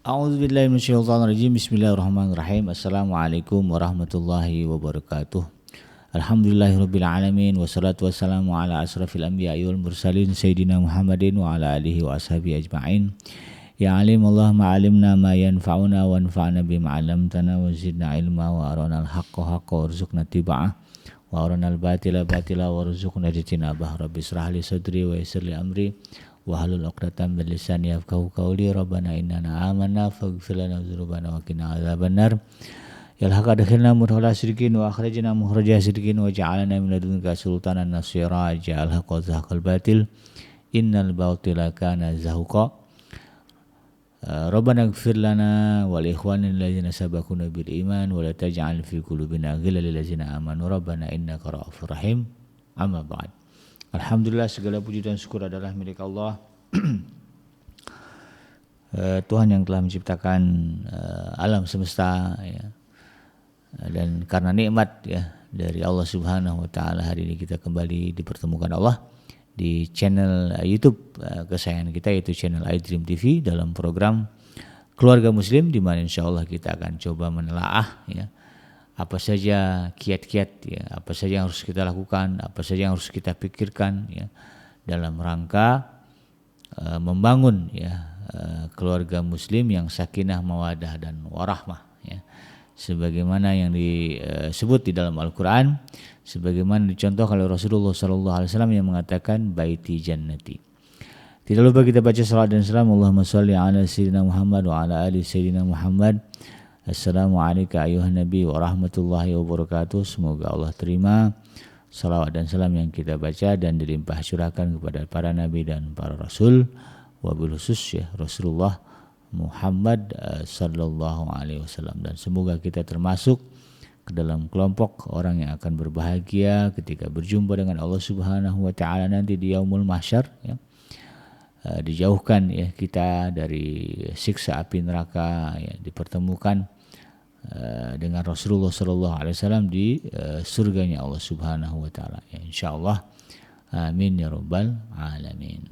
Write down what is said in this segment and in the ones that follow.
A'udzubillahi minasyaitonirrajim. Bismillahirrahmanirrahim. Assalamualaikum warahmatullahi wabarakatuh. Alhamdulillahirabbil alamin wassalatu wassalamu ala asrafil anbiya'i wal mursalin sayyidina Muhammadin wa ala alihi wa ashabihi ajma'in. Ya alim Allah ma'alimna ma yanfa'una wa anfa'na bima 'allamtana wa zidna ilma wa arana al-haqqa haqqa warzuqna tiba'ah wa arana al-batila batila warzuqna ijtinabah. Rabbi israh li sadri wa yassir li amri wahlul 'uqdatam min lisani yafqahu qawli. Rabbana innana amanna faghfir lana dzunubana wa qina adzabannar. Ya Allah adkhilna mudkhala sidqin wa akhrijna mukhraja sidqin wa ja'alna min ladunka sultanan nasira. Ja'al haqqa zahaqal batil innal batila kana zahuqa. Rabbana ighfir lana wa li ikhwanina allazina sabaquna bil iman wa la taj'al fi qulubina ghillan lil ladzina amanu rabbana innaka ra'ufur rahim. Amma ba'd. Alhamdulillah, segala puji dan syukur adalah milik Allah, Tuhan yang telah menciptakan alam semesta, ya. Dan karena nikmat, ya, dari Allah Subhanahu wa taala, hari ini kita kembali dipertemukan Allah di channel YouTube kesayangan kita, yaitu channel iDream TV, dalam program Keluarga Muslim, di mana insyaallah kita akan coba menelaah, ya, apa saja kiat-kiat, ya, apa saja yang harus kita lakukan, apa saja yang harus kita pikirkan, ya, dalam rangka membangun, ya, keluarga Muslim yang sakinah, mawadah dan warahmah, ya, sebagaimana yang disebut di dalam Al-Quran, sebagaimana dicontohkan oleh Rasulullah SAW yang mengatakan baiti jannati. Tidak lupa kita baca salawat dan salam. Allahumma sholli ala sayyidina Muhammad wa ala ali sayyidina Muhammad. Assalamualaikum ayuhan nabi wa rahmatullahi wabarakatuh. Semoga Allah terima salawat dan salam yang kita baca dan dilimpah curahkan kepada para nabi dan para rasul, wabil khusus, ya, Rasulullah Muhammad sallallahu alaihi wasallam. Dan semoga kita termasuk ke dalam kelompok orang yang akan berbahagia ketika berjumpa dengan Allah Subhanahu wa taala nanti di yaumul mahsyar, ya. Dijauhkan, ya, kita dari siksa api neraka, ya, dipertemukan dengan Rasulullah sallallahu alaihi wasallam di surganya Allah Subhanahu wa taala, ya, insyaallah. Amin ya rabbal alamin.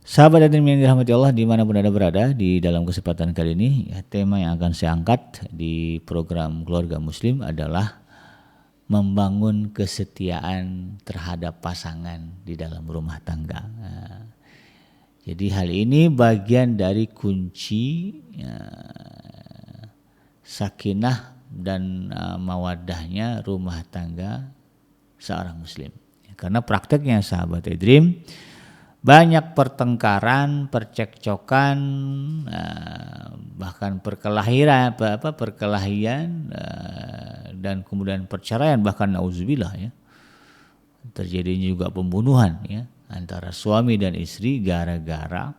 Sahabat dan yang dirahmati Allah dimanapun Anda berada, di dalam kesempatan kali ini, ya, tema yang akan saya angkat di program Keluarga Muslim adalah membangun kesetiaan terhadap pasangan di dalam rumah tangga. Nah, jadi hal ini bagian dari kunci, ya, sakinah dan mawadahnya rumah tangga seorang muslim. Karena prakteknya sahabat iDream, banyak pertengkaran, percekcokan, bahkan perkelahian, dan kemudian perceraian, bahkan nauzubillah, ya, terjadinya juga pembunuhan, ya, antara suami dan istri gara-gara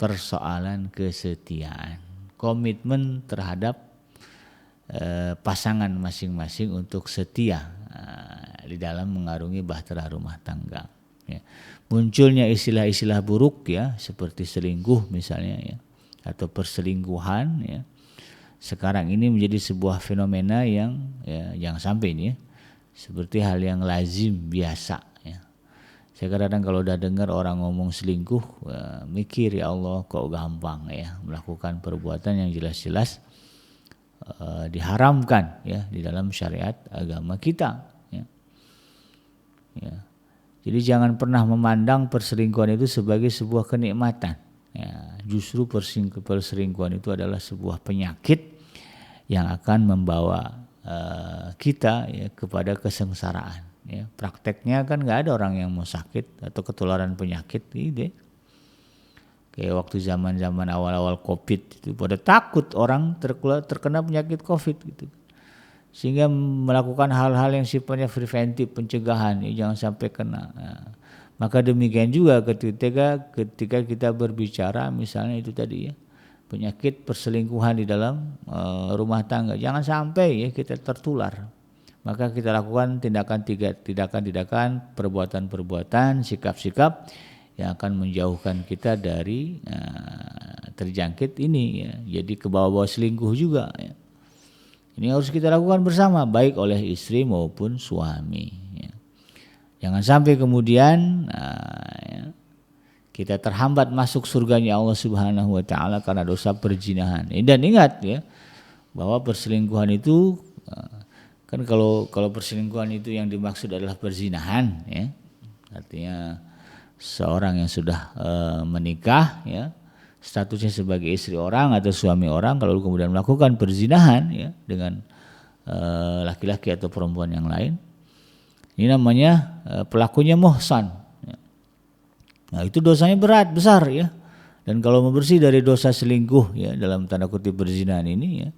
persoalan kesetiaan, komitmen terhadap pasangan masing-masing untuk setia di dalam mengarungi bahtera rumah tangga, ya. Munculnya istilah-istilah buruk, ya, seperti selingkuh misalnya, ya, atau perselingkuhan, ya, sekarang ini menjadi sebuah fenomena yang, ya, jangan sampai ini, ya, seperti hal yang lazim, biasa, ya. Saya kadang-kadang kalau udah dengar orang ngomong selingkuh, mikir, ya Allah, kok gampang, ya, melakukan perbuatan yang jelas-jelas diharamkan, ya, di dalam syariat agama kita, ya. Ya. Jadi jangan pernah memandang perselingkuhan itu sebagai sebuah kenikmatan, ya. Justru perselingkuhan itu adalah sebuah penyakit yang akan membawa kita, ya, kepada kesengsaraan, ya. Prakteknya kan nggak ada orang yang mau sakit atau ketularan penyakit, gitu. Kayak waktu zaman-zaman awal-awal COVID itu pada takut orang terkena penyakit COVID, gitu. Sehingga melakukan hal-hal yang sifatnya preventif, pencegahan, ya, jangan sampai kena. Nah, maka demikian juga ketika kita berbicara misalnya itu tadi, ya, penyakit perselingkuhan di dalam rumah tangga, jangan sampai, ya, kita tertular. Maka kita lakukan tindakan-tindakan, perbuatan-perbuatan, sikap-sikap yang akan menjauhkan kita dari terjangkit ini, ya. Jadi ke bawah-bawah selingkuh juga, ya. Ini harus kita lakukan bersama, baik oleh istri maupun suami, ya. Jangan sampai kemudian, ya, kita terhambat masuk surganya Allah Subhanahu wa taala karena dosa perzinahan. Dan ingat ya, bahwa perselingkuhan itu kan kalau perselingkuhan itu yang dimaksud adalah perzinahan ya. Artinya seorang yang sudah menikah ya, statusnya sebagai istri orang atau suami orang, kalau kemudian melakukan perzinahan ya dengan laki-laki atau perempuan yang lain, ini namanya pelakunya muhsan ya. Nah itu dosanya berat, besar ya. Dan kalau membersih dari dosa selingkuh ya, dalam tanda kutip perzinahan ini ya,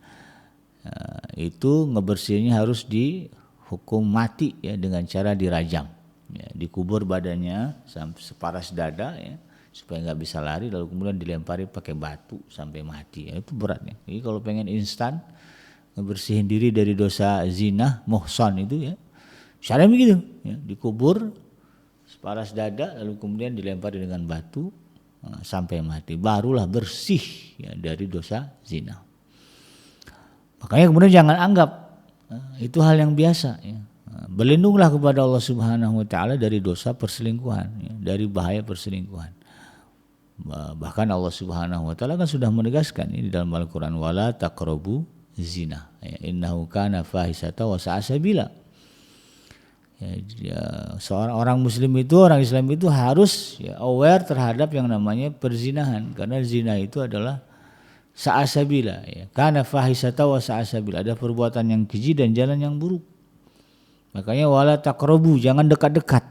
itu ngebersihnya harus dihukum mati ya, dengan cara dirajam ya, dikubur badannya sampai separas dada ya, supaya nggak bisa lari, lalu kemudian dilempari pakai batu sampai mati ya, itu beratnya. Jadi kalau pengen instan ngebersihin diri dari dosa zina muhsan itu ya, caranya begitu ya, dikubur separas dada lalu kemudian dilempari dengan batu sampai mati, barulah bersih ya dari dosa zina. Makanya kemudian jangan anggap itu hal yang biasa ya. Berlindunglah kepada Allah Subhanahu wa taala dari dosa perselingkuhan ya, dari bahaya perselingkuhan. Bahkan Allah Subhanahu wa taala kan sudah menegaskan ini dalam Al-Qur'an, wala taqrabu zina ya, innahu kana fahisata wa sa'a sabila. Ya, seorang orang muslim itu, orang Islam itu harus ya, aware terhadap yang namanya perzinahan, karena zina itu adalah sa'asabila ya, kana fahisata wa sa'asabila, ada perbuatan yang keji dan jalan yang buruk. Makanya wala taqrabu, jangan dekat-dekat.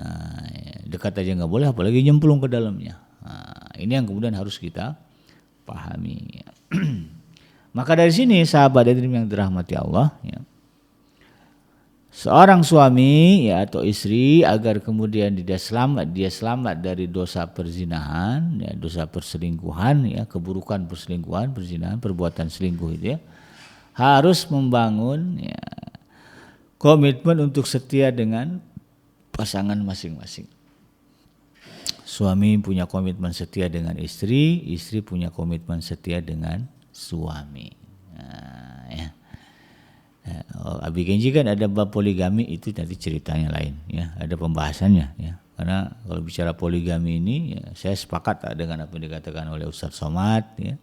Nah, ya, dekat aja nggak boleh, apalagi nyemplung ke dalamnya. Nah, ini yang kemudian harus kita pahami ya. Maka dari sini sahabat hadirin yang dirahmati Allah ya, seorang suami ya atau istri agar kemudian dia selamat dari dosa perzinahan ya, dosa perselingkuhan ya, keburukan perselingkuhan, perzinahan, perbuatan selingkuh itu ya, harus membangun ya, komitmen untuk setia dengan pasangan masing-masing. Suami punya komitmen setia dengan istri, istri punya komitmen setia dengan suami. Nah, ya. Abi Genji kan ada bab poligami, itu nanti ceritanya lain ya, ada pembahasannya ya. Karena kalau bicara poligami ini ya, saya sepakat dengan apa yang dikatakan oleh Ustaz Somad ya.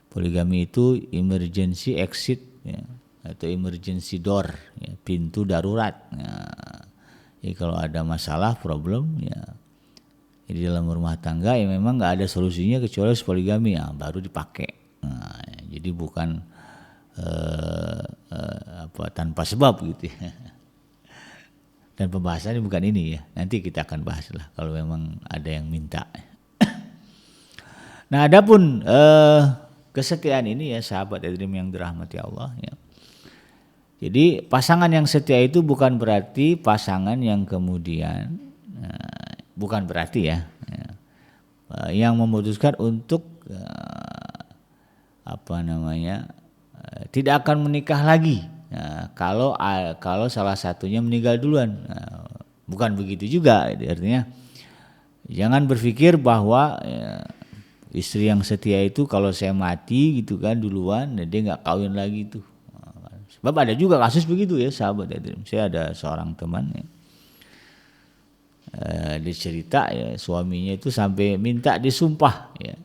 Poligami itu emergency exit ya, atau emergency door ya, pintu darurat ya. Jadi kalau ada masalah problem ya di dalam rumah tangga ya, memang nggak ada solusinya kecuali poligami ya, baru dipakai. Nah, jadi bukan tanpa sebab gitu ya. Dan pembahasannya bukan ini ya, nanti kita akan bahas lah kalau memang ada yang minta. Nah adapun kesetiaan ini ya sahabat hadirin yang dirahmati Allah ya, jadi pasangan yang setia itu bukan berarti pasangan yang kemudian bukan berarti ya, yang memutuskan untuk tidak akan menikah lagi kalau salah satunya meninggal duluan. Bukan begitu juga, artinya jangan berpikir bahwa istri yang setia itu kalau saya mati gitu kan duluan, dia nggak kawin lagi tuh. Sebab ada juga kasus begitu ya sahabat. Saya ada seorang teman ya, dia cerita ya, suaminya itu sampai minta disumpah ya,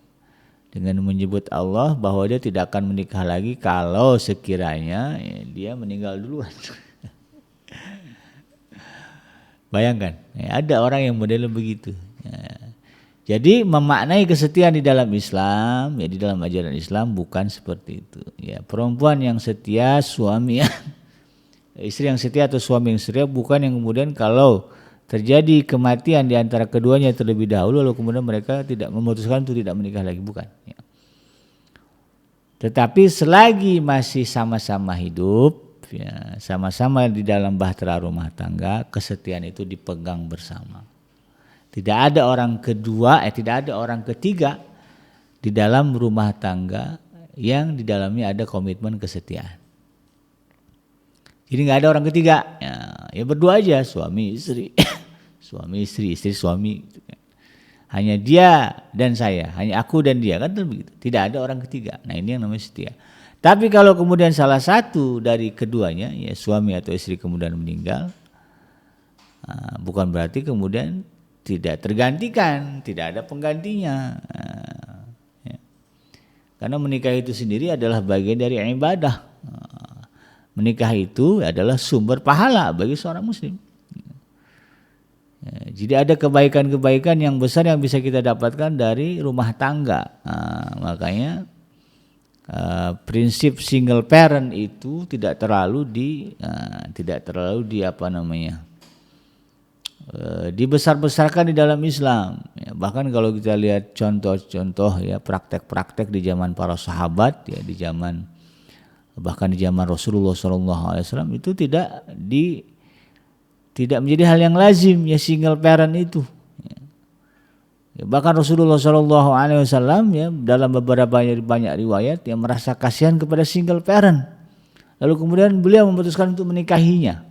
dengan menyebut Allah bahwa dia tidak akan menikah lagi kalau sekiranya ya, dia meninggal duluan. Bayangkan ya, ada orang yang modelnya begitu ya. Jadi memaknai kesetiaan di dalam Islam ya, di dalam ajaran Islam bukan seperti itu ya. Perempuan yang setia, suami ya, istri yang setia atau suami yang setia bukan yang kemudian kalau terjadi kematian di antara keduanya terlebih dahulu lalu kemudian mereka tidak memutuskan untuk tidak menikah lagi, bukan ya. Tetapi selagi masih sama-sama hidup ya, sama-sama di dalam bahtera rumah tangga, kesetiaan itu dipegang bersama. Tidak ada orang kedua, tidak ada orang ketiga di dalam rumah tangga yang di dalamnya ada komitmen kesetiaan. Jadi nggak ada orang ketiga, ya berdua aja, suami istri, suami istri, istri suami. Hanya dia dan saya, hanya aku dan dia, kan begitu. Tidak ada orang ketiga. Nah ini yang namanya setia. Tapi kalau kemudian salah satu dari keduanya, ya suami atau istri kemudian meninggal, bukan berarti kemudian tidak tergantikan, tidak ada penggantinya. Ya. Karena menikah itu sendiri adalah bagian dari ibadah. Menikah itu adalah sumber pahala bagi seorang muslim. Ya, jadi ada kebaikan-kebaikan yang besar yang bisa kita dapatkan dari rumah tangga. Makanya prinsip single parent itu tidak terlalu dibesar-besarkan di dalam Islam. Ya, bahkan kalau kita lihat contoh-contoh ya praktek-praktek di zaman para sahabat ya bahkan di zaman Rasulullah SAW itu tidak menjadi hal yang lazim ya single parent itu. Ya, bahkan Rasulullah SAW ya dalam beberapa banyak riwayat yang merasa kasihan kepada single parent. Lalu kemudian beliau memutuskan untuk menikahinya.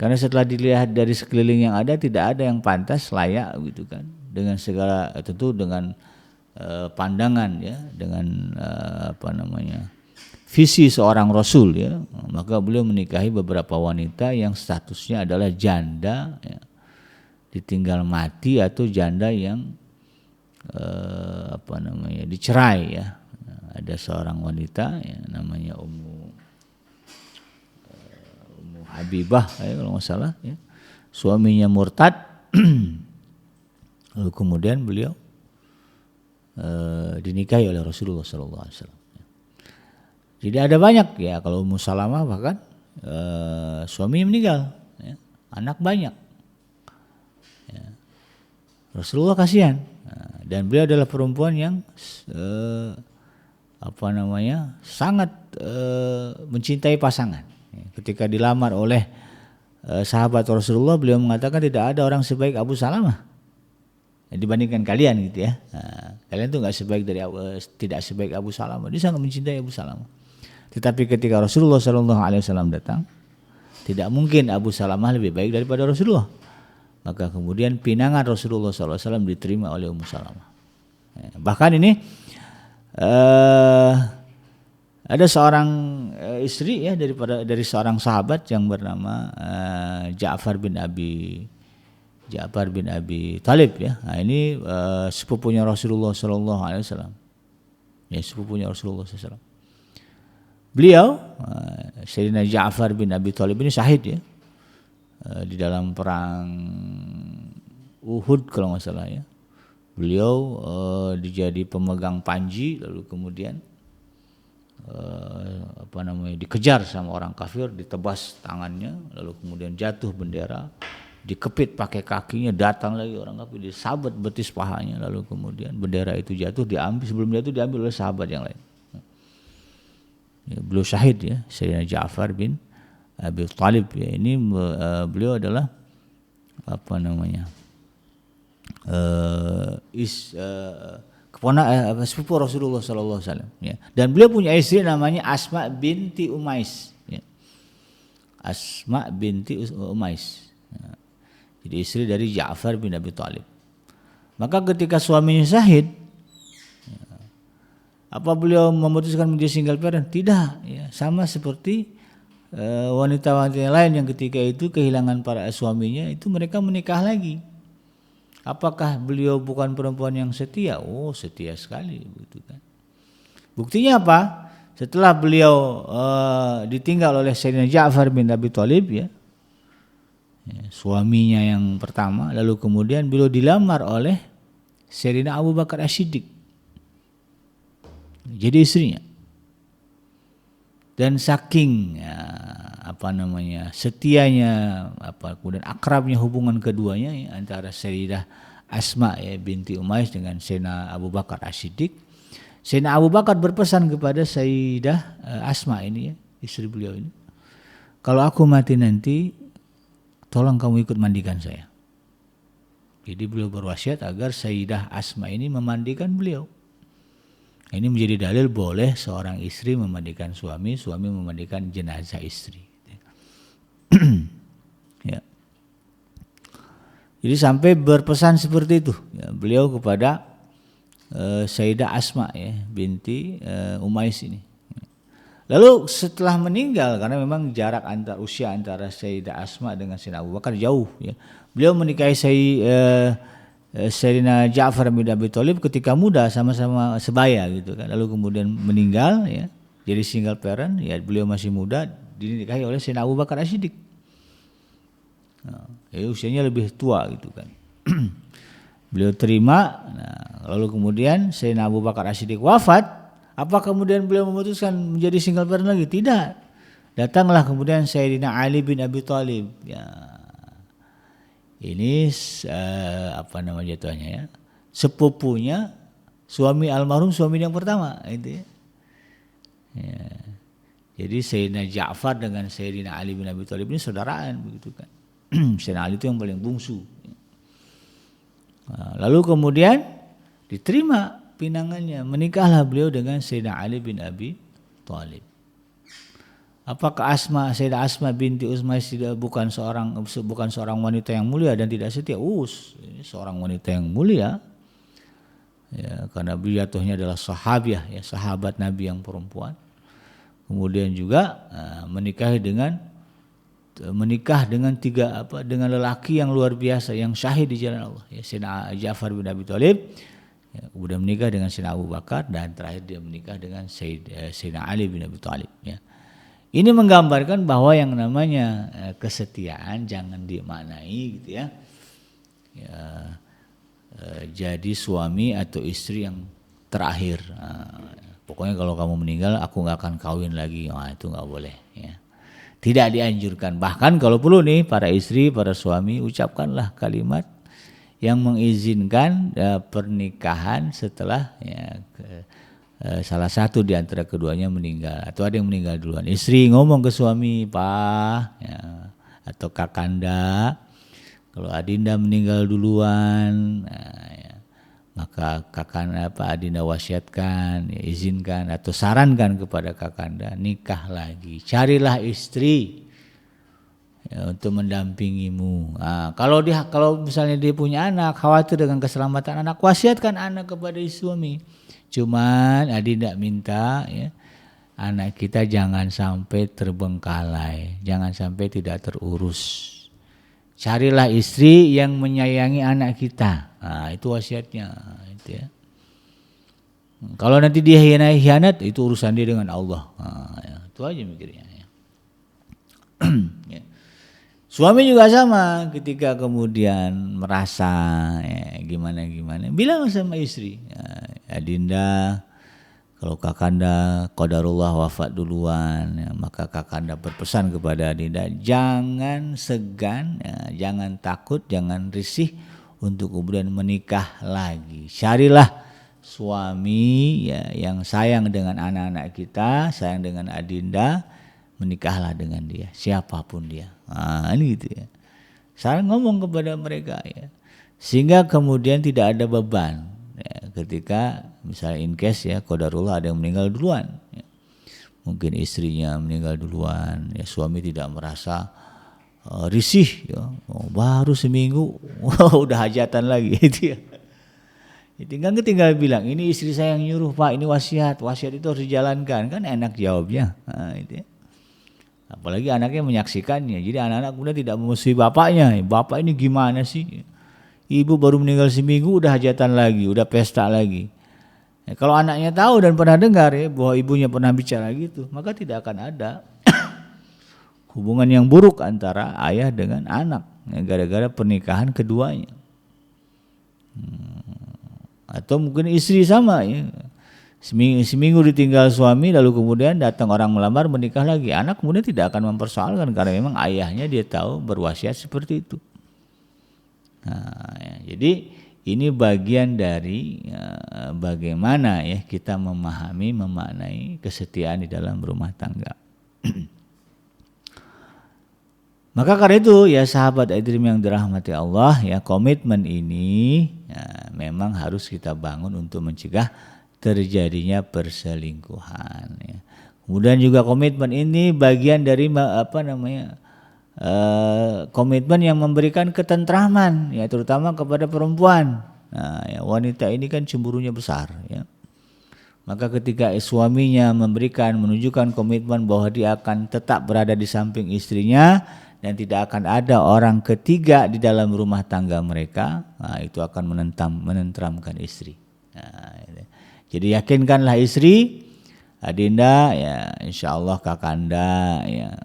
Karena setelah dilihat dari sekeliling yang ada tidak ada yang pantas layak gitu kan. Dengan segala tentu dengan pandangan ya dengan visi seorang Rasul ya, maka beliau menikahi beberapa wanita yang statusnya adalah janda ya, ditinggal mati atau janda yang dicerai ya. Ada seorang wanita ya, namanya Ummu Habibah kalau nggak salah ya. Suaminya murtad lalu kemudian beliau dinikahi oleh Rasulullah SAW. Jadi ada banyak ya, kalau Ummu Salamah bahkan suami meninggal, ya, anak banyak. Ya. Rasulullah kasihan, dan beliau adalah perempuan yang sangat mencintai pasangan. Ya. Ketika dilamar oleh sahabat Rasulullah, beliau mengatakan tidak ada orang sebaik Abu Salamah. Ya, dibandingkan kalian gitu ya, kalian tuh tidak sebaik Abu Salamah. Dia sangat mencintai Abu Salamah. Tetapi ketika Rasulullah SAW datang, tidak mungkin Abu Salamah lebih baik daripada Rasulullah. Maka kemudian pinangan Rasulullah SAW diterima oleh Ummu Salamah. Bahkan ini ada seorang istri ya dari seorang sahabat yang bernama Ja'far bin Abi Thalib ya. Nah, ini sepupunya Rasulullah SAW. Ya, sepupunya Rasulullah SAW. Beliau Sayyidina Ja'far bin Abi Thalib ini syahid ya di dalam perang Uhud kalau nggak salah ya. Beliau dijadi pemegang panji, lalu kemudian dikejar sama orang kafir, ditebas tangannya, lalu kemudian jatuh bendera, dikepit pakai kakinya, datang lagi orang kafir, disabet betis pahanya, lalu kemudian bendera itu jatuh, sebelum jatuh diambil oleh sahabat yang lain. Ya, beliau syahid ya, Sayyidina Ja'far bin Abi Thalib ya. Ini beliau adalah sepupu Rasulullah SAW ya. Dan beliau punya istri namanya Asma binti Umais ya. Asma binti Umais ya. Jadi istri dari Ja'far bin Abi Thalib. Maka ketika suaminya syahid, apa beliau memutuskan menjadi single parent? Tidak, ya, sama seperti wanita-wanita lain yang ketika itu kehilangan para suaminya, itu mereka menikah lagi. Apakah beliau bukan perempuan yang setia? Oh, setia sekali, begitu kan. Buktinya apa? Setelah beliau ditinggal oleh Sayyidina Ja'far bin Abi Thalib ya, suaminya yang pertama, lalu kemudian beliau dilamar oleh Sayyidina Abu Bakar As-Siddiq. Jadi istrinya. Dan saking setianya kemudian akrabnya hubungan keduanya ya, antara Sayyidah Asma ya binti Umais dengan Sayyidina Abu Bakar As-Siddiq. Sayyidina Abu Bakar berpesan kepada Sayyidah Asma ini ya, istri beliau ini, kalau aku mati nanti tolong kamu ikut mandikan saya. Jadi beliau berwasiat agar Sayyidah Asma ini memandikan beliau. Ini menjadi dalil boleh seorang istri memandikan suami memandikan jenazah istri. Ya. Jadi sampai berpesan seperti itu ya, beliau kepada Sayyidah Asma ya binti Umais ini. Lalu setelah meninggal, karena memang jarak usia antara Sayyidah Asma dengan Sayyidina Abu Bakar jauh ya. Beliau menikahi Sayyidina Ja'far bin Abi Thalib ketika muda, sama-sama sebaya gitu kan. Lalu kemudian meninggal ya. Jadi single parent ya, beliau masih muda dinikahi oleh Sayyidina Abu Bakar As-Siddiq. Nah, ya usianya lebih tua gitu kan. Beliau terima, lalu kemudian Sayyidina Abu Bakar As-Siddiq wafat. Apa kemudian beliau memutuskan menjadi single parent lagi? Tidak. Datanglah kemudian Sayyidina Ali bin Abi Thalib. Ya. Ini apa nama jatuhnya ya? Sepupunya suami almarhum suami yang pertama, itu ya. Ya. Jadi Sayyidina Ja'far dengan Sayyidina Ali bin Abi Thalib ini saudaraan begitu kan. Sayyidina Ali itu yang paling bungsu. Lalu kemudian diterima pinangannya, menikahlah beliau dengan Sayyidina Ali bin Abi Thalib. Apakah Sayyidah Asma binti Umayyah bukan seorang wanita yang mulia dan tidak setia? Seorang wanita yang mulia. Ya, karena beliau jatuhnya adalah sahabiah ya, sahabat Nabi yang perempuan. Kemudian juga menikah dengan dengan lelaki yang luar biasa yang syahid di jalan Allah ya, Sayyidina Ja'far bin Abi Thalib. Ya, kemudian menikah dengan Sayyidina Abu Bakar dan terakhir dia menikah dengan Sayyidina Ali bin Abi Thalib ya. Ini menggambarkan bahwa yang namanya kesetiaan jangan dimaknai gitu ya. Jadi suami atau istri yang terakhir. Pokoknya kalau kamu meninggal aku nggak akan kawin lagi. Itu nggak boleh ya. Tidak dianjurkan. Bahkan kalau perlu nih para istri, para suami ucapkanlah kalimat yang mengizinkan pernikahan setelah ya, salah satu di antara keduanya meninggal atau ada yang meninggal duluan. Istri ngomong ke suami, Pak ya, atau Kakanda, kalau Adinda meninggal duluan, ya, maka Adinda wasiatkan, ya, izinkan atau sarankan kepada Kakanda nikah lagi, carilah istri ya, untuk mendampingimu. Kalau misalnya dia punya anak, khawatir dengan keselamatan anak, wasiatkan anak kepada suami. Cuman Adinda minta ya, anak kita jangan sampai terbengkalai, jangan sampai tidak terurus. Carilah istri yang menyayangi anak kita. Itu wasiatnya itu ya. Kalau nanti dia hianat, itu urusan dia dengan Allah. Ya, itu aja mikirnya ya. Ya. Suami juga sama, ketika kemudian merasa ya, gimana bilang sama istri, ya, Adinda, kalau Kakanda qadarullah wafat duluan, ya, maka Kakanda berpesan kepada Adinda jangan segan, ya, jangan takut, jangan risih untuk kemudian menikah lagi. Carilah suami ya, yang sayang dengan anak-anak kita, sayang dengan Adinda, menikahlah dengan dia, siapapun dia. Ini gitu ya. Saya ngomong kepada mereka ya, sehingga kemudian tidak ada beban ya, ketika misalnya in case ya qadarullah ada yang meninggal duluan ya. Mungkin istrinya meninggal duluan ya, suami tidak merasa risih ya. Baru seminggu udah hajatan lagi gitu ya. Tinggal bilang ini istri saya yang nyuruh, Pak, ini wasiat itu harus dijalankan, kan enak jawabnya. Itu ya. Apalagi anaknya menyaksikannya, jadi anak-anak kemudian tidak memusuhi bapaknya. Bapak ini gimana sih? Ibu baru meninggal seminggu udah hajatan lagi, udah pesta lagi. Kalau anaknya tahu dan pernah dengar ya bahwa ibunya pernah bicara gitu, maka tidak akan ada hubungan yang buruk antara ayah dengan anak ya, gara-gara pernikahan keduanya. Atau mungkin istri sama ya. Seminggu ditinggal suami, lalu kemudian datang orang melamar, menikah lagi. Anak kemudian tidak akan mempersoalkan karena memang ayahnya dia tahu berwasiat seperti itu. Ya, jadi ini bagian dari bagaimana ya kita memaknai kesetiaan di dalam rumah tangga. Maka karena itu ya sahabat iDream yang dirahmati Allah ya, komitmen ini ya, memang harus kita bangun untuk mencegah terjadinya perselingkuhan ya. Kemudian juga komitmen ini bagian dari komitmen yang memberikan ketentraman ya, terutama kepada perempuan. Nah, ya, wanita ini kan cemburunya besar ya. Maka ketika suaminya menunjukkan komitmen bahwa dia akan tetap berada di samping istrinya dan tidak akan ada orang ketiga di dalam rumah tangga mereka, nah, itu akan menenteramkan istri. Nah, jadi yakinkanlah istri, Adinda ya insyaallah Kakanda ya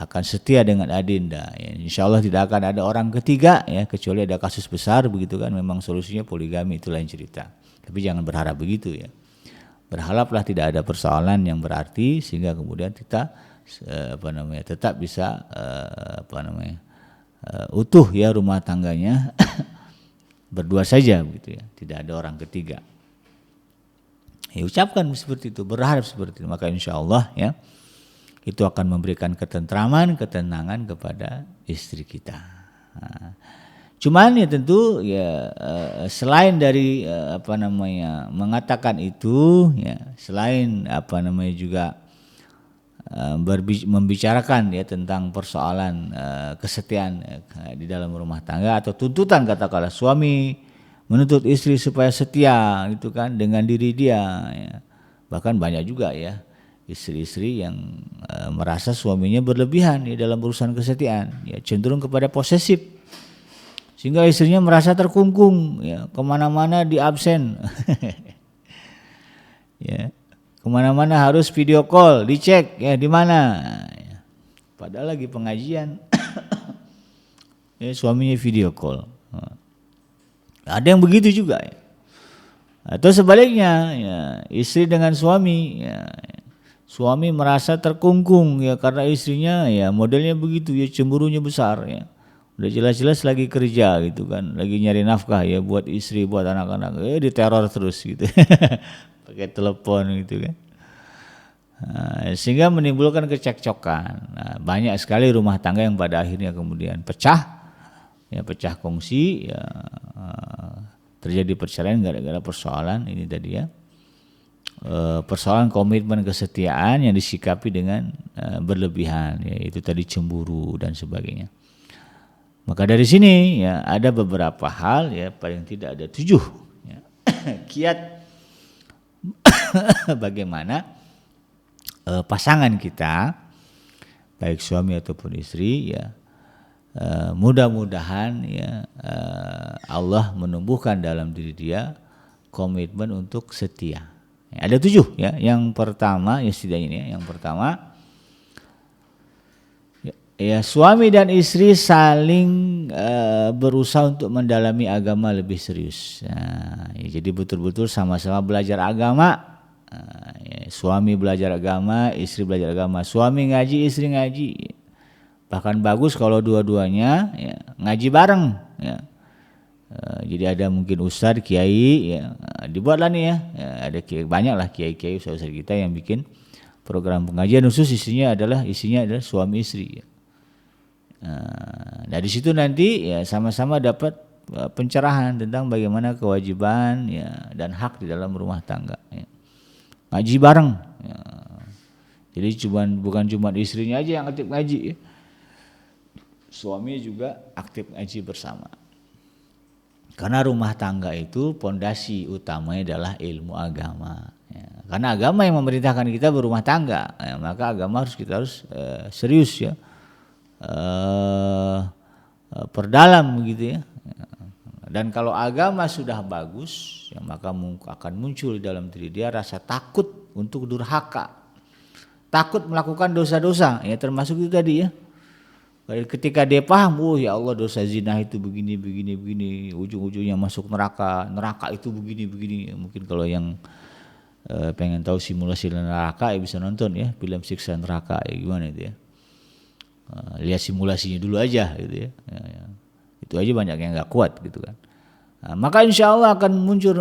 akan setia dengan Adinda. Ya, insyaallah tidak akan ada orang ketiga ya, kecuali ada kasus besar begitu kan, memang solusinya poligami, itu lain cerita. Tapi jangan berharap begitu ya. Berharaplah tidak ada persoalan yang berarti sehingga kemudian kita tetap bisa utuh ya rumah tangganya berdua saja begitu ya, tidak ada orang ketiga. Ya, ucapkan seperti itu, berharap seperti itu, maka insyaallah ya itu akan memberikan ketentraman, ketenangan kepada istri kita. Nah, cuman ya tentu ya selain dari mengatakan itu ya, selain juga membicarakan ya tentang persoalan kesetiaan di dalam rumah tangga atau tuntutan, katakanlah suami menuntut istri supaya setia gitu kan dengan diri dia ya. Bahkan banyak juga ya istri-istri yang merasa suaminya berlebihan ya dalam urusan kesetiaan ya, cenderung kepada posesif sehingga istrinya merasa terkungkung ya, kemana-mana di absen ya, kemana-mana harus video call, dicek ya di mana ya. Padahal lagi pengajian ya, suaminya video call. Ada yang begitu juga ya. Atau sebaliknya ya, istri dengan suami ya, suami merasa terkungkung ya karena istrinya ya modelnya begitu ya, cemburunya besar ya. Udah jelas-jelas lagi kerja gitu kan, lagi nyari nafkah ya buat istri, buat anak-anak, diteror terus gitu. Pakai telepon gitu kan. Nah, sehingga menimbulkan kecekcokan. Nah, banyak sekali rumah tangga yang pada akhirnya kemudian pecah kongsi ya, terjadi perceraian gara-gara persoalan ini tadi ya. Persoalan komitmen kesetiaan yang disikapi dengan berlebihan, yaitu tadi cemburu dan sebagainya. Maka dari sini ya ada beberapa hal ya, paling tidak ada 7 ya, kiat bagaimana pasangan kita baik suami ataupun istri ya, mudah-mudahan ya Allah menumbuhkan dalam diri dia komitmen untuk setia. Ya, ada 7 ya. Yang pertama ya setidaknya ini ya, yang pertama ya suami dan istri saling berusaha untuk mendalami agama lebih serius. Nah, ya, jadi betul-betul sama-sama belajar agama. Ya, suami belajar agama, istri belajar agama. Suami ngaji, istri ngaji. Bahkan bagus kalau dua-duanya ya, ngaji bareng. Ya. Jadi ada mungkin ustadz, kiai, ya, dibuatlah nih ya. Ada kiai, banyak lah kiai-kiai ustadz kita yang bikin program pengajian khusus isinya adalah suami istri. Ya. Nah di situ nanti ya sama-sama dapat pencerahan tentang bagaimana kewajiban ya dan hak di dalam rumah tangga. Ya. Ngaji bareng. Ya. Jadi bukan cuma istrinya aja yang aktif ngaji. Ya. Suami juga aktif ngaji bersama. Karena rumah tangga itu pondasi utamanya adalah ilmu agama. Ya. Karena agama yang memerintahkan kita berumah tangga, ya, maka agama kita harus serius ya. Perdalam begitu ya. Dan kalau agama sudah bagus ya, maka akan muncul di dalam diri dia rasa takut untuk durhaka, takut melakukan dosa-dosa ya, termasuk itu tadi ya. Ketika dia paham, ya Allah dosa zina itu begini, ujung-ujungnya masuk neraka itu begini. Mungkin kalau yang pengen tahu simulasi neraka ya bisa nonton ya film Siksa Neraka ya, gimana itu ya. Lihat simulasinya dulu aja gitu ya. Itu aja banyak yang nggak kuat gitu kan. Nah, maka insya Allah akan muncul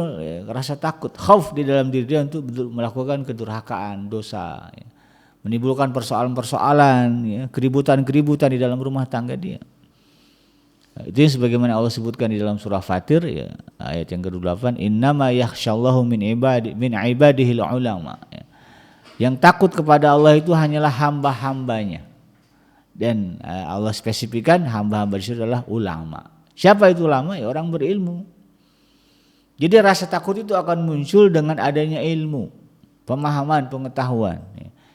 rasa takut, khauf di dalam diri dia untuk melakukan kedurhakaan, dosa, ya. Menimbulkan persoalan-persoalan, ya, keributan-keributan di dalam rumah tangga dia. Nah, itu yang sebagaimana Allah sebutkan di dalam surah Fatir ya, ayat yang ke-28, innama yakhsyallahu min ibadihil ulama. Ya. Yang takut kepada Allah itu hanyalah hamba-hambanya. Dan Allah spesifikkan hamba-hamba itu adalah ulama. Siapa itu ulama? Ya orang berilmu. Jadi rasa takut itu akan muncul dengan adanya ilmu, pemahaman, pengetahuan.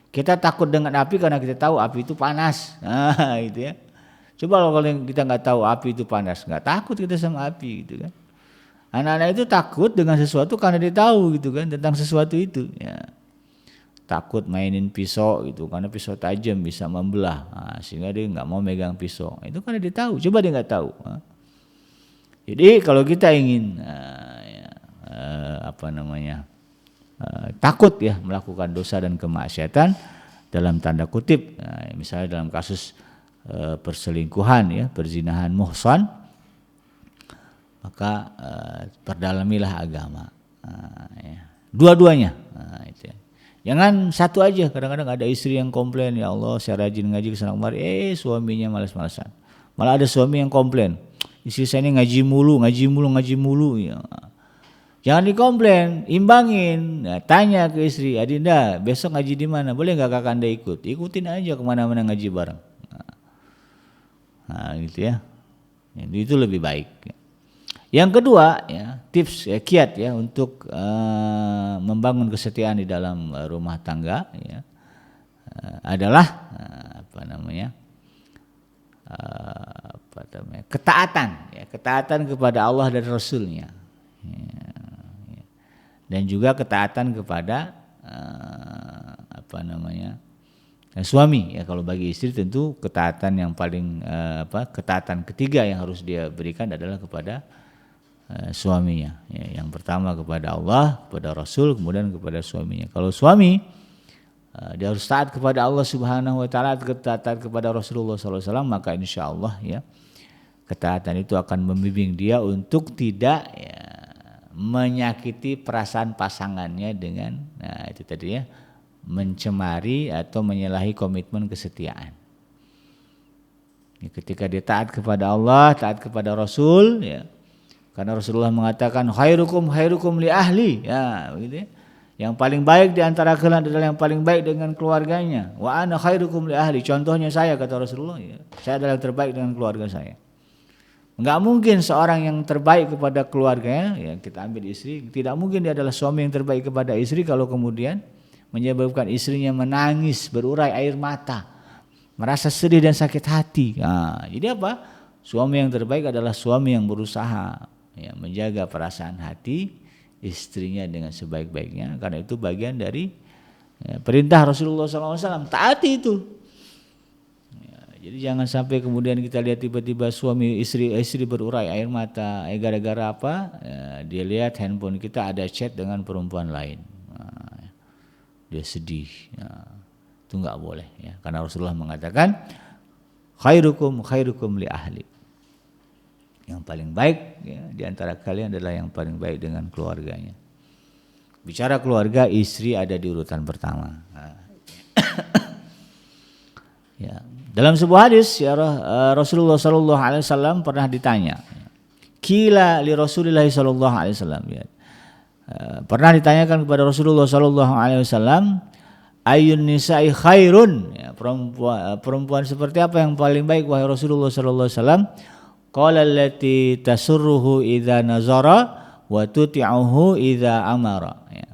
Kita takut dengan api karena kita tahu api itu panas. Nah, itu ya. Coba kalau kita nggak tahu api itu panas, nggak takut kita sama api gitu kan. Anak-anak itu takut dengan sesuatu karena dia tahu gitu kan tentang sesuatu itu. Ya. Takut mainin pisau gitu karena pisau tajam bisa membelah, sehingga dia nggak mau megang pisau. Itu karena dia tahu. Coba dia nggak tahu. Jadi kalau kita ingin takut ya melakukan dosa dan kemaksiatan dalam tanda kutip, misalnya dalam kasus perselingkuhan ya, perzinahan muhsan, maka perdalamilah agama, dua-duanya. Itu ya. Jangan satu aja. Kadang-kadang ada istri yang komplain, ya Allah saya rajin ngaji kesana kemari, suaminya malas-malasan. Malah ada suami yang komplain, istri saya ini ngaji mulu ya. Jangan dikomplain, imbangin. Nah, tanya ke istri, Adinda besok ngaji di mana? Boleh nggak kakanda ikut? Ikutin aja kemana-mana ngaji bareng. Nah gitu ya. Itu lebih baik. Yang kedua ya, tips kiat ya untuk membangun kesetiaan di dalam rumah tangga ya, adalah ketaatan kepada Allah dan Rasulnya ya, dan juga ketaatan kepada suami ya. Kalau bagi istri tentu ketaatan yang paling ketaatan ketiga yang harus dia berikan adalah kepada suaminya ya. Yang pertama kepada Allah, kepada Rasul, kemudian kepada suaminya. Kalau suami dia harus taat kepada Allah Subhanahu wa taala, taat kepada Rasulullah SAW, maka insya Allah ya ketaatan itu akan membimbing dia untuk tidak ya, menyakiti perasaan pasangannya dengan itu tadi ya, mencemari atau menyalahi komitmen kesetiaan. Ya, ketika dia taat kepada Allah, taat kepada Rasul ya. Karena Rasulullah mengatakan khairukum li ahli ya, begitu ya. Yang paling baik di antara kalian adalah yang paling baik dengan keluarganya. Wa ana khairukum li ahli. Contohnya saya, kata Rasulullah ya. Saya adalah yang terbaik dengan keluarga saya. Enggak mungkin seorang yang terbaik kepada keluarganya, ya kita ambil istri, tidak mungkin dia adalah suami yang terbaik kepada istri kalau kemudian menyebabkan istrinya menangis, berurai air mata, merasa sedih dan sakit hati. Nah, jadi apa? Suami yang terbaik adalah suami yang berusaha ya, menjaga perasaan hati istrinya dengan sebaik-baiknya, karena itu bagian dari ya, perintah Rasulullah SAW, taati itu. Ya, jadi jangan sampai kemudian kita lihat tiba-tiba suami istri berurai air mata, gara-gara apa? Ya, dia lihat handphone kita ada chat dengan perempuan lain, nah, dia sedih. Ya, itu nggak boleh ya, karena Rasulullah mengatakan khairukum li ahli. Yang paling baik ya, di antara kalian adalah yang paling baik dengan keluarganya. Bicara keluarga, istri ada di urutan pertama. Ya. Dalam sebuah hadis ya, Rasulullah SAW pernah ditanya. Kila li Rasulillah SAW ya. Pernah ditanyakan kepada Rasulullah SAW, ayun nisa'i khairun ya, perempuan seperti apa yang paling baik wahai Rasulullah SAW? Qala allati tasurruhu idza nazara wa tuti'uhu idza amara ya.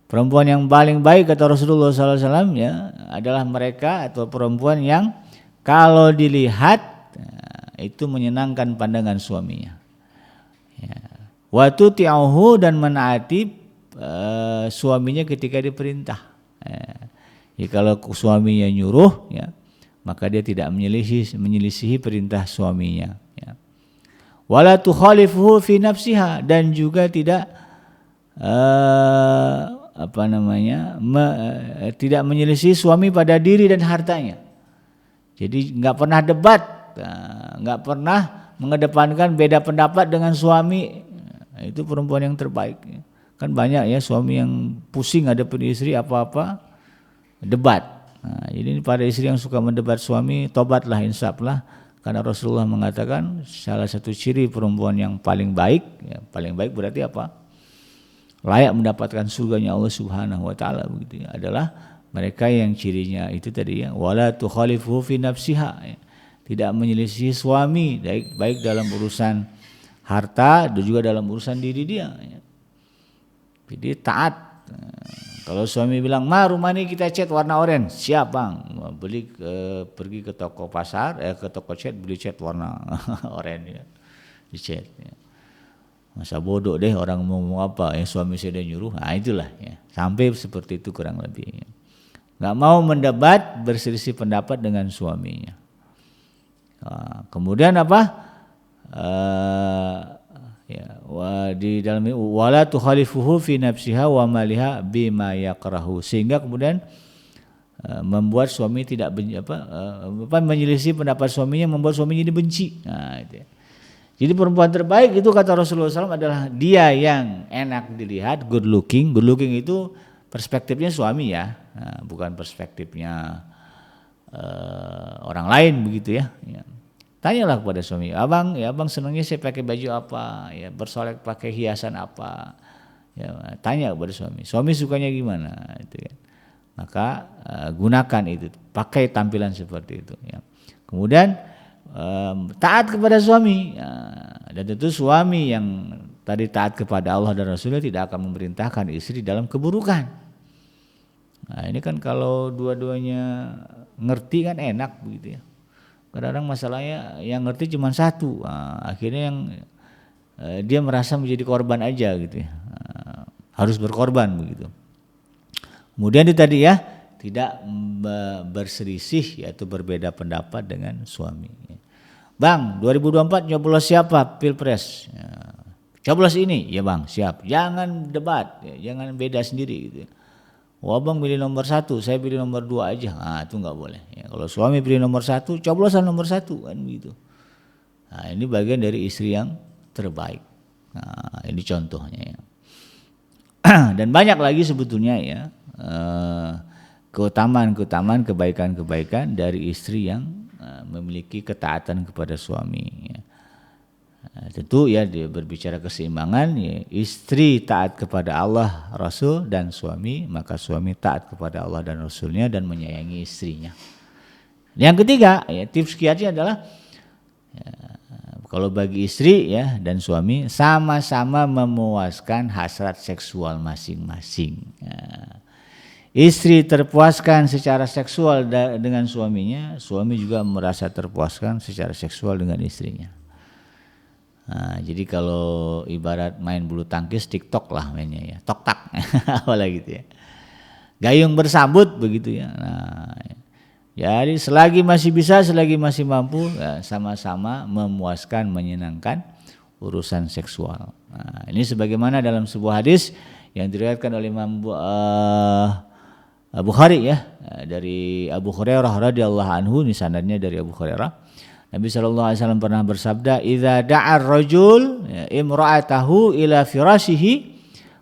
Perempuan yang paling baik kata Rasulullah SAW ya, adalah mereka atau perempuan yang kalau dilihat ya, itu menyenangkan pandangan suaminya ya. Wa tuti'uhu, dan menaati suaminya ketika diperintah ya. Kalau suaminya nyuruh ya, maka dia tidak menyelisihi perintah suaminya ya. Wala tukhalifuhu fi nafsiha, dan juga tidak tidak menyelisihi suami pada diri dan hartanya. Jadi enggak pernah debat, enggak pernah mengedepankan beda pendapat dengan suami. Itu perempuan yang terbaik. Kan banyak ya suami yang pusing hadapin istri apa-apa debat. Nah, jadi pada istri yang suka mendebat suami, tobatlah, insaflah, karena Rasulullah mengatakan salah satu ciri perempuan yang paling baik, ya, paling baik berarti apa? Layak mendapatkan surganya Allah Subhanahu wa taala, begitu ya, adalah mereka yang cirinya itu tadi ya, wala tukhalifu fi nafsiha ya. Tidak menyelisihi suami baik dalam urusan harta dan juga dalam urusan diri dia ya. Jadi taat. Kalau suami bilang, "Ma, rumah ini kita cat warna oranye." "Siap, Bang." Pergi ke toko pasar, ke toko cat, beli cat warna oranye ya. Dicat ya. Masa bodoh deh orang mau ngomong apa, suami saya udah nyuruh. Nah, itulah ya. Sampai seperti itu kurang lebih. Nggak mau mendebat, berselisih pendapat dengan suaminya. Kemudian apa? Di dalam ini wala tukhalifuhu fi nafsiha wa maliha bima yakrahu, sehingga kemudian membuat suami tidak menyelisih pendapat suaminya, membuat suaminya dibenci. Nah, itu ya. Jadi perempuan terbaik itu kata Rasulullah SAW adalah dia yang enak dilihat, good looking. Good looking itu perspektifnya suami ya, bukan perspektifnya orang lain begitu ya. Tanyalah kepada suami, abang senangnya saya pakai baju apa, ya bersolek pakai hiasan apa, ya tanya kepada suami. Suami sukanya gimana, itu kan. Maka gunakan itu, pakai tampilan seperti itu. Ya. Kemudian taat kepada suami, dan tentu suami yang tadi taat kepada Allah dan Rasulnya tidak akan memerintahkan istri dalam keburukan. Nah ini kan kalau dua-duanya ngerti kan enak begitu ya. Kadang-kadang masalahnya yang ngerti cuma satu, akhirnya yang dia merasa menjadi korban aja gitu ya, harus berkorban begitu. Kemudian itu tadi ya, tidak berselisih yaitu berbeda pendapat dengan suami. Bang, 2024 nyoblos siapa Pilpres? Ya, coblos ini, ya Bang, siap. Jangan debat, ya, jangan beda sendiri gitu. Wah Bang pilih nomor 1, saya pilih nomor 2 aja. Itu nggak boleh. Ya, kalau suami pilih nomor 1, coblosan nomor 1 kan begitu. Nah, ini bagian dari istri yang terbaik. Nah, ini contohnya ya. Dan banyak lagi sebetulnya ya keutamaan-keutamaan, kebaikan-kebaikan dari istri yang memiliki ketaatan kepada suami ya. Tentu ya dia berbicara keseimbangan ya, istri taat kepada Allah, Rasul dan suami, maka suami taat kepada Allah dan Rasulnya dan menyayangi istrinya. Yang ketiga ya, tips kiatnya adalah ya, kalau bagi istri ya dan suami sama-sama memuaskan hasrat seksual masing-masing ya. Istri terpuaskan secara seksual dengan suaminya, suami juga merasa terpuaskan secara seksual dengan istrinya. Nah, jadi kalau ibarat main bulu tangkis TikTok lah mainnya ya, tok-tak, apalah gitu ya. Gayung bersambut begitu ya. Nah, jadi selagi masih bisa, selagi masih mampu, ya, sama-sama memuaskan, menyenangkan urusan seksual. Nah, ini sebagaimana dalam sebuah hadis yang diriwayatkan oleh Imam Bukhari ya, dari Abu Hurairah radhiyallahu anhu, ini sanadnya dari Abu Hurairah. Nabi SAW pernah bersabda, "Idza da'a ar-rajul imra'atahu ila firashihi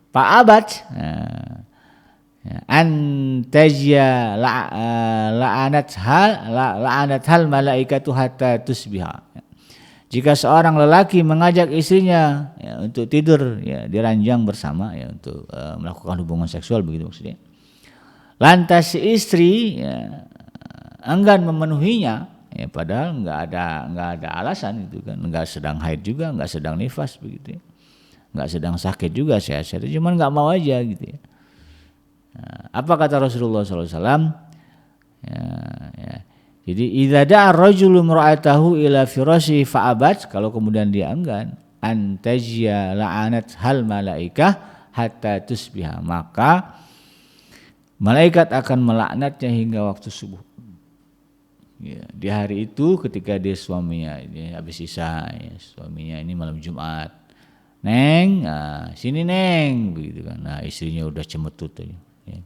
fa'abat an tajya la'anathal malaikatu hatta tusbiha." Jika seorang lelaki mengajak istrinya ya, untuk tidur ya, di ranjang bersama ya, untuk melakukan hubungan seksual begitu maksudnya. Lantas si istri ya, enggan memenuhinya, ya, padahal nggak ada alasan itu kan, nggak sedang haid juga, nggak sedang nifas begitu, ya. Nggak sedang sakit juga, sehat-sehat, cuman nggak mau aja gitu ya. Nah, apa kata Rasulullah SAW? Ya. Jadi idza da'a ar-rajulu imra'atahu ila firashihi fa'abat, kalau kemudian dia enggan, antajya la'anat hal malaikah hatta tusbiha, maka malaikat akan melaknatnya hingga waktu subuh. Ya, di hari itu ketika dia suaminya ini habis isya, ya, suaminya ini malam Jumat, Neng, sini Neng, begitu kan. Nah istrinya udah cemetut aja, ya.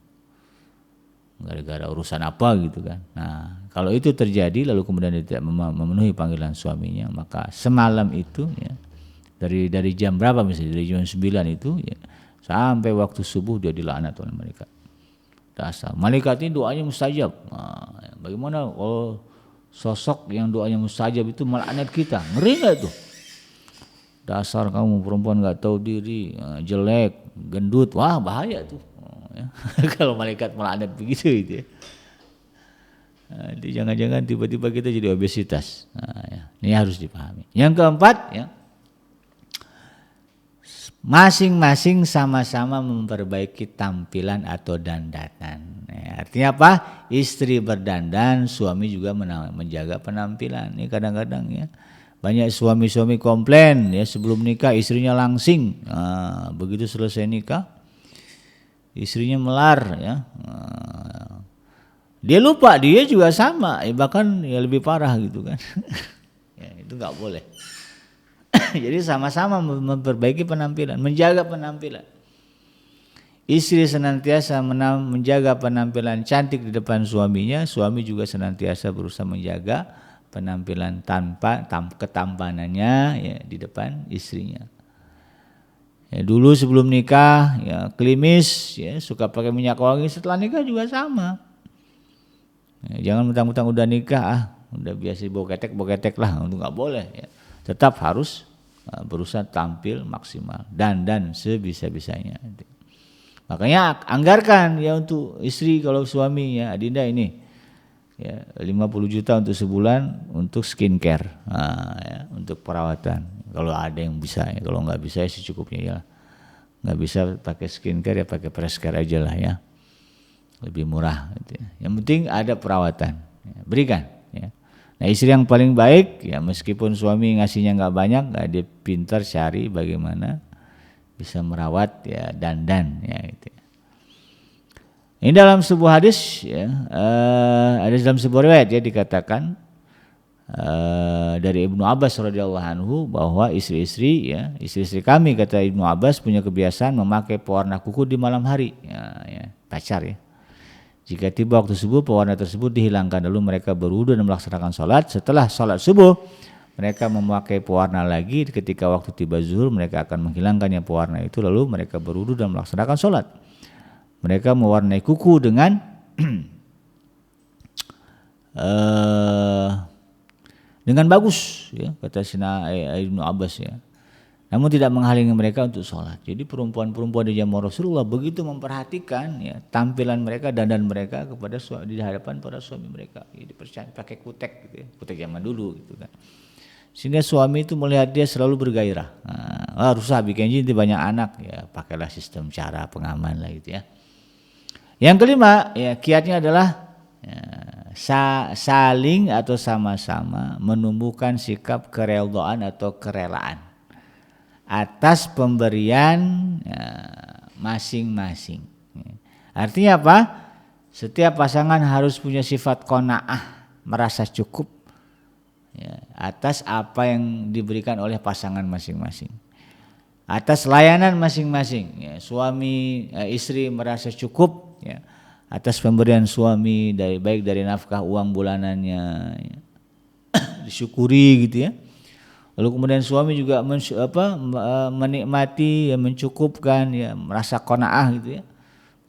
Gara-gara urusan apa gitu kan. Nah kalau itu terjadi lalu kemudian dia tidak memenuhi panggilan suaminya, maka semalam itu ya, dari jam berapa misalnya, dari jam 9 itu ya, sampai waktu subuh dia dilaknat oleh malaikat. Dasar malaikat ini doanya mustajab. Nah, bagaimana kalau sosok yang doanya mustajab itu melaknat kita? Ngeri nggak itu? Dasar kamu perempuan nggak tahu diri, jelek, gendut, wah bahaya tuh. Ya. Kalau malaikat melaknat begitu itu ya. Jadi jangan-jangan tiba-tiba kita jadi obesitas. Nah, ya. Ini harus dipahami. Yang keempat ya, masing-masing sama-sama memperbaiki tampilan atau dandanan. Artinya apa? Istri berdandan, suami juga menjaga penampilan. Ini kadang-kadang ya banyak suami-suami komplain ya sebelum nikah istrinya langsing. Nah, begitu selesai nikah istrinya melar ya. Dia lupa dia juga sama, bahkan ya lebih parah gitu kan. Ya, itu nggak boleh. Jadi sama-sama memperbaiki penampilan, menjaga penampilan. Istri senantiasa menjaga penampilan cantik di depan suaminya, suami juga senantiasa berusaha menjaga penampilan ketampanannya ya di depan istrinya. Ya, dulu sebelum nikah ya klimis ya suka pakai minyak wangi, setelah nikah juga sama. Ya, jangan mentang-mentang udah nikah udah biasa boketek lah, itu nggak boleh ya. Tetap harus berusaha tampil maksimal dan sebisa-bisanya. Makanya anggarkan ya untuk istri kalau suami ya Adinda ini ya 50 juta untuk sebulan untuk skincare, ya, untuk perawatan. Kalau ada yang bisa ya, kalau nggak bisa ya secukupnya ya. Nggak bisa pakai skincare ya pakai Prescare aja lah ya, lebih murah. Gitu ya. Yang penting ada perawatan, ya, berikan. Ya. Nah istri yang paling baik ya meskipun suami ngasihnya nggak banyak, dia pintar cari bagaimana bisa merawat ya dandan ya gitu. Ini dalam sebuah hadis ya, ada dalam sebuah riwayat ya dikatakan dari Ibnu Abbas radhiyallahu anhu bahwa istri-istri kami kata Ibnu Abbas punya kebiasaan memakai pewarna kuku di malam hari ya, pacar ya. Jika tiba waktu subuh pewarna tersebut dihilangkan lalu mereka berwudu dan melaksanakan sholat. Setelah sholat subuh mereka memakai pewarna lagi. Ketika waktu tiba zuhur mereka akan menghilangkannya pewarna itu lalu mereka berwudu dan melaksanakan sholat. Mereka mewarnai kuku dengan dengan bagus ya kata Ibnu Abbas ya. Namun tidak menghalangi mereka untuk sholat. Jadi perempuan-perempuan di zaman Rasulullah begitu memperhatikan ya tampilan mereka, dandan mereka kepada di hadapan para suami mereka. Jadi pakai kutek gitu ya, kutek zaman dulu gitu kan. Sehingga suami itu melihat dia selalu bergairah. Rusak bikin jadi banyak anak ya, pakailah sistem cara pengaman lah gitu ya. Yang kelima ya kiatnya adalah ya, saling atau sama-sama menumbuhkan sikap kerelaan atau kerelaan atas pemberian masing-masing. Artinya apa? Setiap pasangan harus punya sifat qanaah, merasa cukup ya, atas apa yang diberikan oleh pasangan masing-masing. Atas layanan masing-masing. Ya, suami, istri merasa cukup ya, atas pemberian suami baik dari nafkah uang bulanannya, ya, disyukuri gitu ya. Lalu kemudian suami juga menikmati ya, mencukupkan ya, merasa qanaah gitu ya,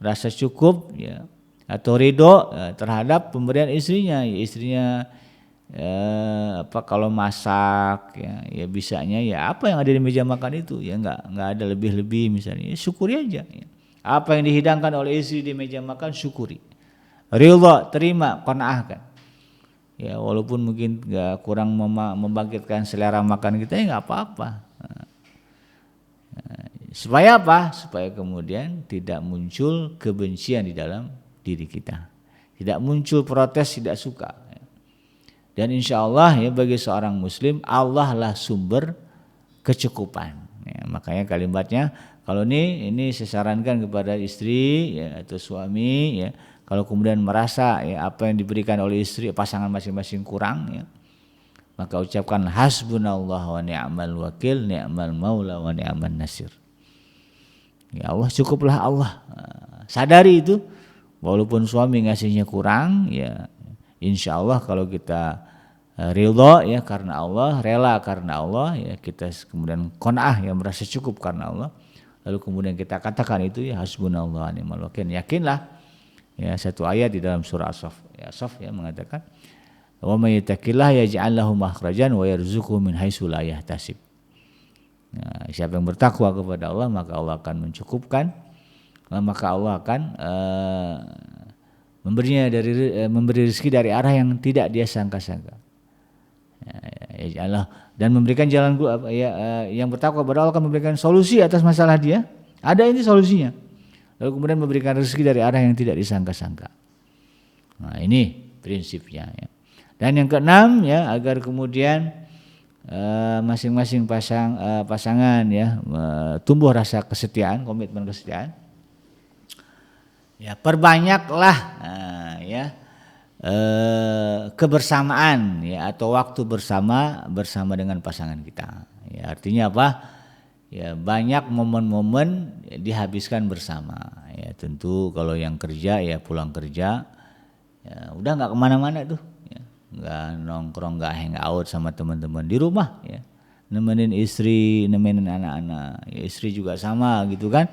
merasa cukup ya, atau ridho ya, terhadap pemberian istrinya. Ya, istrinya kalau masak ya bisanya ya apa yang ada di meja makan itu ya nggak ada lebih-lebih misalnya, ya, syukuri aja. Ya. Apa yang dihidangkan oleh istri di meja makan syukuri, ridho, terima, qanaahkan. Ya walaupun mungkin kurang membangkitkan selera makan kita ya nggak apa-apa. Supaya apa? Supaya kemudian tidak muncul kebencian di dalam diri kita, tidak muncul protes, tidak suka. Dan insya Allah ya bagi seorang muslim Allah lah sumber kecukupan. Ya, makanya kalimatnya kalau ini saya sarankan kepada istri ya, atau suami ya. Kalau kemudian merasa ya, apa yang diberikan oleh istri pasangan masing-masing kurang ya, maka ucapkan hasbunallah wa ni'mal wakil, ni'mal maula wa ni'man nasir. Ya Allah cukuplah Allah. Sadari itu walaupun suami ngasihnya kurang ya insya Allah kalau kita ridho ya karena Allah, rela karena Allah ya kita kemudian qanaah ya merasa cukup karena Allah. Lalu kemudian kita katakan itu ya hasbunallah wa ni'mal wakil. Yakinlah ya satu ayat di dalam surah As-Saff ya mengatakan wa may yattaqillaha yaj'al lahu makhrajan wa yarzuqhu min haitsu la yahtasib. Nah, siapa yang bertakwa kepada Allah maka Allah akan mencukupkan, maka Allah akan memberi rezeki dari arah yang tidak dia sangka-sangka. Allah dan memberikan jalan yang bertakwa kepada Allah akan memberikan solusi atas masalah dia. Ada ini solusinya. Lalu kemudian memberikan rezeki dari arah yang tidak disangka-sangka. Nah, ini prinsipnya ya. Dan yang keenam ya, agar kemudian masing-masing pasangan ya tumbuh rasa kesetiaan, komitmen kesetiaan. Ya, perbanyaklah kebersamaan ya atau waktu bersama dengan pasangan kita. Ya, artinya apa? Ya, banyak momen-momen dihabiskan bersama. Ya, tentu kalau yang kerja ya pulang kerja ya udah nggak kemana-mana tuh, ya. Nggak nongkrong, nggak hangout sama teman-teman di rumah, ya. Nemenin istri, nemenin anak-anak. Ya, istri juga sama gitu kan.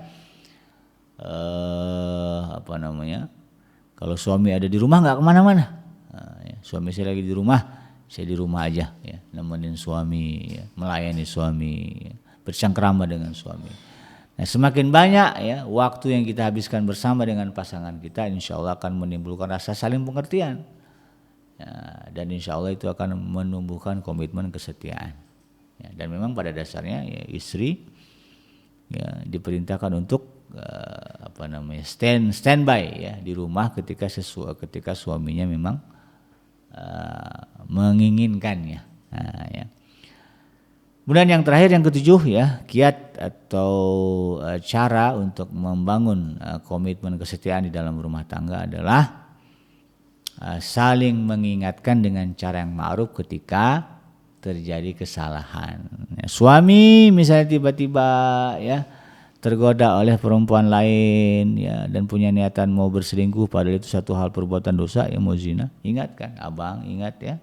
Kalau suami ada di rumah nggak kemana-mana. Ya, suami saya lagi di rumah, saya di rumah aja, ya, nemenin suami, ya, melayani suami, ya, bercengkrama dengan suami. Nah, semakin banyak ya waktu yang kita habiskan bersama dengan pasangan kita, insya Allah akan menimbulkan rasa saling pengertian, ya, dan insya Allah itu akan menumbuhkan komitmen kesetiaan. Ya, dan memang pada dasarnya ya, istri ya diperintahkan untuk standby ya di rumah ketika suaminya memang menginginkannya. Nah, ya. Kemudian yang terakhir, yang ketujuh ya, kiat atau cara untuk membangun komitmen kesetiaan di dalam rumah tangga adalah saling mengingatkan dengan cara yang ma'ruf ketika terjadi kesalahan. Ya, suami misalnya tiba-tiba ya tergoda oleh perempuan lain ya dan punya niatan mau berselingkuh padahal itu satu hal perbuatan dosa, ya mau zina, ingatkan, abang ingat ya,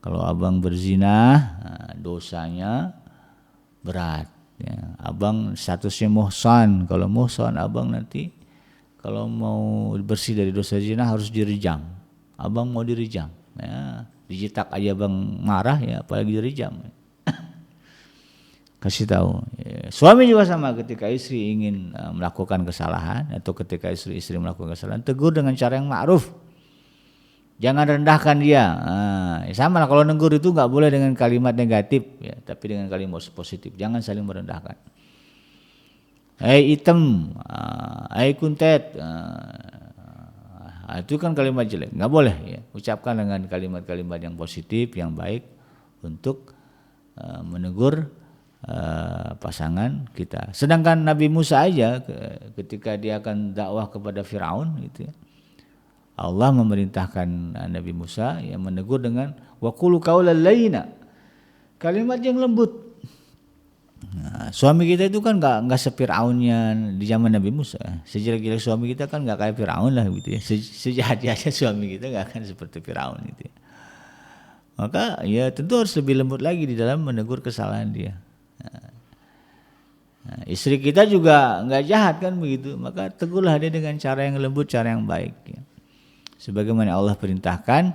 kalau abang berzina dosanya berat ya. Abang statusnya muhsan, kalau muhsan abang nanti kalau mau bersih dari dosa zina harus direjam, abang mau direjam ya, dicetak aja abang marah ya apalagi direjam ya. Kasih tahu. Ya. Suami juga sama, ketika istri ingin melakukan kesalahan atau ketika istri melakukan kesalahan, tegur dengan cara yang ma'ruf. Jangan rendahkan dia. Sama lah, kalau negur itu nggak boleh dengan kalimat negatif, ya, tapi dengan kalimat positif. Jangan saling merendahkan. Hei item, hei kuntet, itu kan kalimat jelek, nggak boleh. Ya. Ucapkan dengan kalimat-kalimat yang positif, yang baik untuk menegur pasangan kita. Sedangkan Nabi Musa aja ketika dia akan dakwah kepada Firaun gitu ya, Allah memerintahkan Nabi Musa yang menegur dengan waqulu qaulan layyina, kalimat yang lembut. Nah, suami kita itu kan nggak sepiraunnya di zaman Nabi Musa. Sejelek-jelek suami kita kan nggak kayak Firaun lah gitu ya. Sejahat-jahatnya suami kita nggak akan seperti Firaun gitu ya. Maka ya tentu harus lebih lembut lagi di dalam menegur kesalahan dia. Nah, istri kita juga nggak jahat kan begitu, maka tegurlah dia dengan cara yang lembut, cara yang baik. Ya. Sebagaimana Allah perintahkan,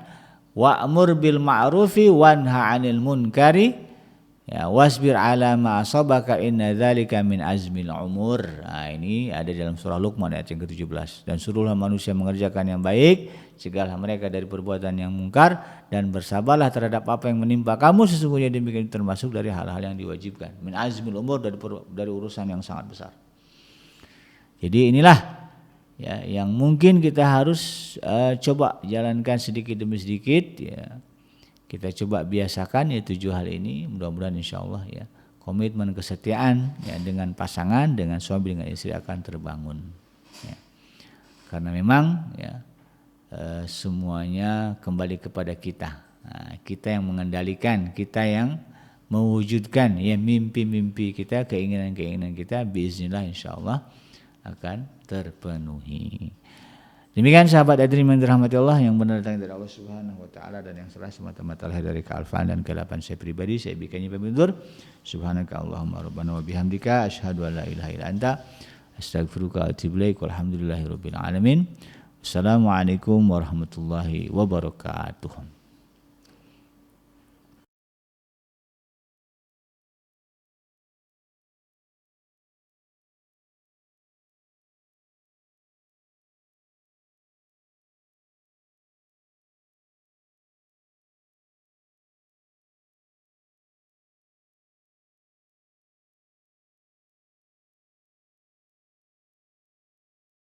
wa'mur bil ma'rufi wanha 'anil munkari, ya, wasbir 'ala ma asabaka inna dzalika min azmil umur. Nah, ini ada dalam surah Luqman ayat yang ke-17. Dan suruhlah manusia mengerjakan yang baik, cegahlah mereka dari perbuatan yang mungkar, dan bersabarlah terhadap apa yang menimpa kamu, sesungguhnya demikian termasuk dari hal-hal yang diwajibkan. Min azmil umur, dari urusan yang sangat besar. Jadi inilah ya yang mungkin kita harus coba jalankan sedikit demi sedikit ya. Kita coba biasakan ya 7 hal ini, mudah-mudahan insyaallah ya komitmen kesetiaan ya dengan pasangan, dengan suami, dengan istri akan terbangun ya. Karena memang ya semuanya kembali kepada kita. Nah, kita yang mengendalikan, kita yang mewujudkan ya mimpi-mimpi kita, keinginan-keinginan kita, biiznillah insyaallah akan terpenuhi. Demikian sahabat hadirin yang dirahmati Allah, yang benar datang dari Allah Subhanahu wa taala dan yang salah semata-mata lahir dari kealfaan dan kelapan saya pribadi. Saya bikinnya pamit undur. Subhanaka Allahumma rabbana wa bihamdika asyhadu an la ilaha illa anta astaghfiruka wa atubu ilaik. Walhamdulillahirabbil alamin. Assalamualaikum warahmatullahi wabarakatuh.